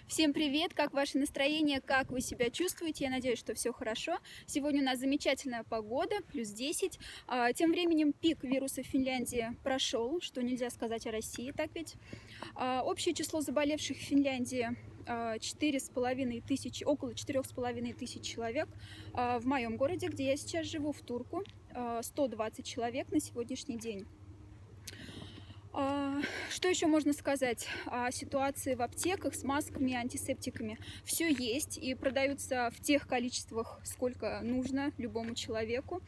Всем привет! Как ваше настроение? Как вы себя чувствуете? Я надеюсь, что все хорошо. Сегодня у нас замечательная погода, плюс 10. Тем временем пик вируса в Финляндии прошел, что нельзя сказать о России, так ведь? Общее число заболевших в Финляндии 4,5 тысячи, около 4,5 тысяч человек. В моем городе, где я сейчас живу, в Турку, 120 человек на сегодняшний день. Что еще можно сказать о ситуации в аптеках с масками и антисептиками? Все есть и продаются в тех количествах, сколько нужно любому человеку.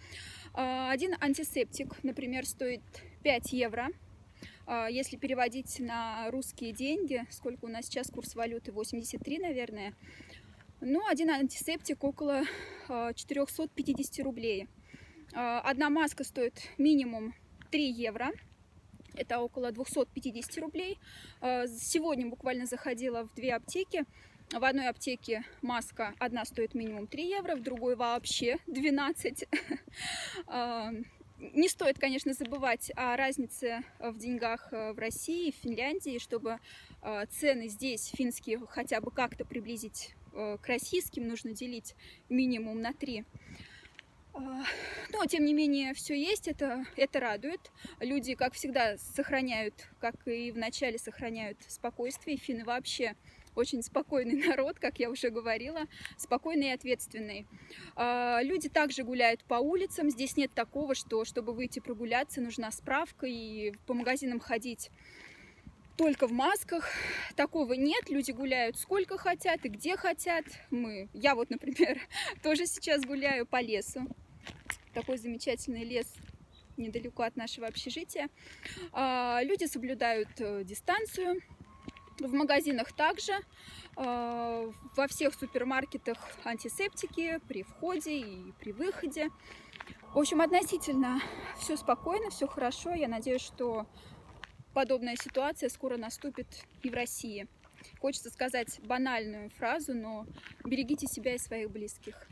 Один антисептик, например, стоит 5 евро. Если переводить на русские деньги, сколько у нас сейчас курс валюты? 83, наверное. Ну, один антисептик около 450 рублей. Одна маска стоит минимум 3 евро. Это около 250 рублей. Сегодня буквально заходила в две аптеки. В одной аптеке маска одна стоит минимум 3 евро, в другой вообще 12. Не стоит, конечно, забывать о разнице в деньгах в России и в Финляндии, чтобы цены здесь финские хотя бы как-то приблизить к российским, нужно делить минимум на 3. Но, тем не менее, все есть, это радует. Люди, как всегда, сохраняют, как и в начале, сохраняют спокойствие. Финны вообще очень спокойный народ, как я уже говорила, спокойный и ответственный. Люди также гуляют по улицам. Здесь нет такого, что, чтобы выйти прогуляться, нужна справка и по магазинам ходить только в масках. Такого нет. Люди гуляют сколько хотят и где хотят. Я вот, например, тоже сейчас гуляю по лесу. Такой замечательный лес недалеко от нашего общежития. Люди соблюдают дистанцию. В магазинах также. Во всех супермаркетах антисептики при входе и при выходе. В общем, относительно все спокойно, все хорошо. Я надеюсь, что подобная ситуация скоро наступит и в России. Хочется сказать банальную фразу, но берегите себя и своих близких.